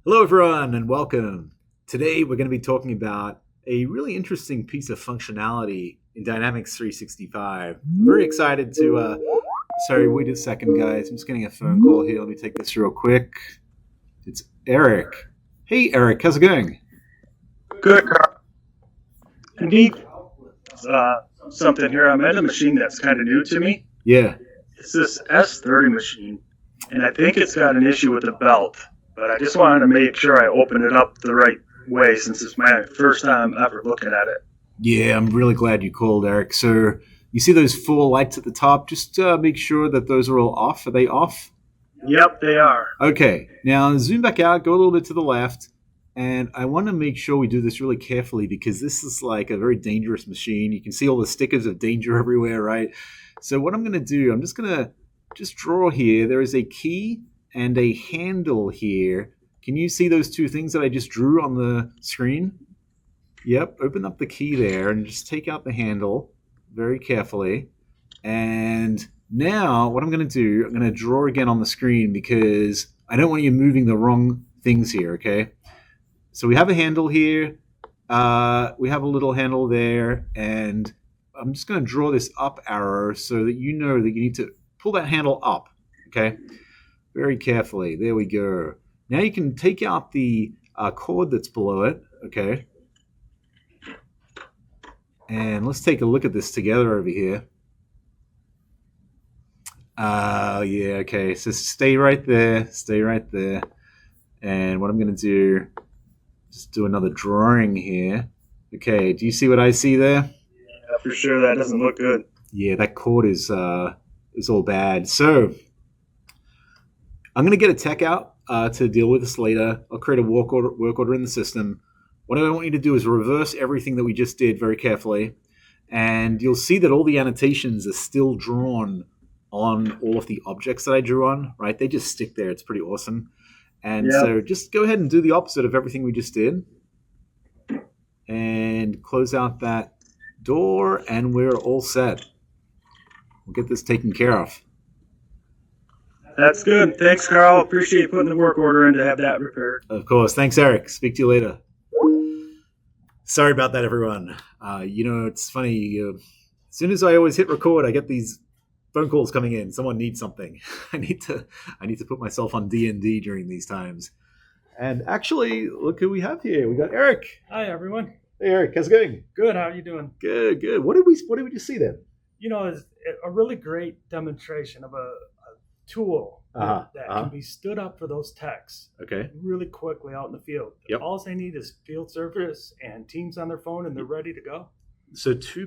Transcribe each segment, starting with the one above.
Hello, everyone, and welcome. Today, we're going to be talking about a really interesting piece of functionality in Dynamics 365. I'm very excited to. Sorry, wait a second, guys. I'm just getting a phone call here. Let me take this real quick. It's Eric. Hey, Eric, how's it going? Good, Carl. I need something here. I'm at a machine that's kind of new to me. Yeah. It's this S30 machine, and I think it's got an issue with the belt. But I just wanted to make sure I open it up the right way since it's my first time ever looking at it. Yeah, I'm really glad you called, Eric. So, you see those four lights at the top? Just make sure that those are all off. Are they off? Yep, they are. Okay, now zoom back out, go a little bit to the left, and I want to make sure we do this really carefully because this is like a very dangerous machine. You can see all the stickers of danger everywhere, right? So what I'm going to do, I'm just going to just draw here. There is a key and a handle here. Can you see those two things that I just drew on the screen? Yep, open up the key there and just take out the handle very carefully. And now what I'm going to do, I'm going to draw again on the screen because I don't want you moving the wrong things here, okay? So we have a handle here. We have a little handle there. And I'm just going to draw this up arrow so that you know that you need to pull that handle up, okay? Very carefully. There we go. Now you can take out the cord that's below it, okay? And let's take a look at this together over here. Yeah, okay. So stay right there. Stay right there. And what I'm going to do, just do another drawing here. Okay, do you see what I see there? Yeah, for sure that doesn't look good. Yeah, that cord is all bad. So I'm going to get a tech out to deal with this later. I'll create a work order in the system. What I want you to do is reverse everything that we just did very carefully. And you'll see that all the annotations are still drawn on all of the objects that I drew on, right? They just stick there. It's pretty awesome. And so just go ahead and do the opposite of everything we just did. And close out that door, and we're all set. We'll get this taken care of. That's good. Thanks, Carl. Appreciate putting the work order in to have that repaired. Of course. Thanks, Eric. Speak to you later. Sorry about that, everyone. It's funny. As soon as I always hit record, I get these phone calls coming in. Someone needs something. I need to put myself on D&D during these times. And actually, look who we have here. We got Eric. Hi, everyone. Hey, Eric. How's it going? Good. How are you doing? Good. What did we just see then? It's a really great demonstration of a tool that can be stood up for those techs really quickly out in the field. Yep. All they need is field service and Teams on their phone, and they're ready to go. So two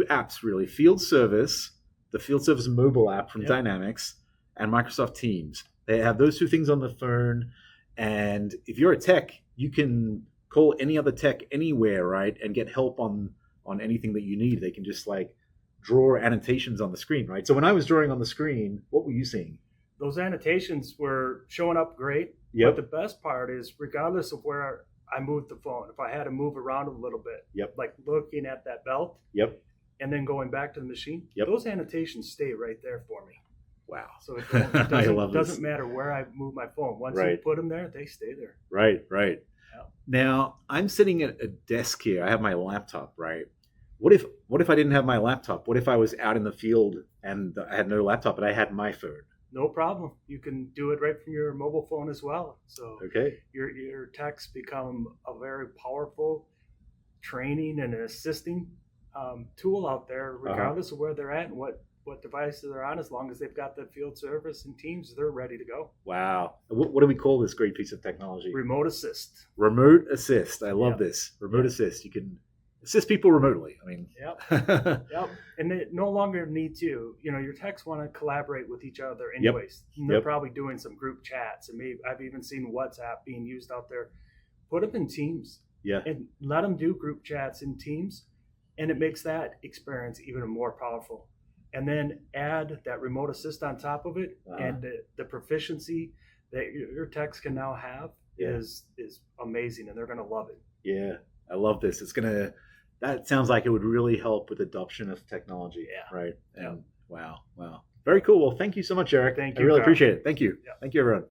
apps, really. Field Service, the Field Service mobile app from Dynamics, and Microsoft Teams. They have those two things on the phone, and if you're a tech, you can call any other tech anywhere, right, and get help on anything that you need. They can just draw annotations on the screen, right? So when I was drawing on the screen, what were you seeing? Those annotations were showing up great. Yep. But the best part is, regardless of where I moved the phone, if I had to move around a little bit, like looking at that belt, and then going back to the machine, those annotations stay right there for me. Wow. So it doesn't matter where I move my phone. Once you put them there, they stay there. Right. Yeah. Now, I'm sitting at a desk here. I have my laptop, right? What if I didn't have my laptop? What if I was out in the field and I had no laptop, but I had my phone? No problem. You can do it right from your mobile phone as well. So your techs become a very powerful training and assisting tool out there, regardless of where they're at and what devices they're on. As long as they've got the field service and Teams, they're ready to go. Wow. What do we call this great piece of technology? Remote assist. Remote assist. I love this. Remote assist. You can assist people remotely. I mean, And they no longer need to. Your techs want to collaborate with each other anyways. They're probably doing some group chats, and maybe I've even seen WhatsApp being used out there. Put them in Teams. And let them do group chats in Teams, and it makes that experience even more powerful. And then add that remote assist on top of it, and the proficiency that your techs can now have is amazing, and they're going to love it. Yeah, I love this. That sounds like it would really help with adoption of technology. Yeah. Right. And wow. Very cool. Well, thank you so much, Eric. Thank you. I really Carl. appreciate it. Thank you. Yeah. Thank you, everyone.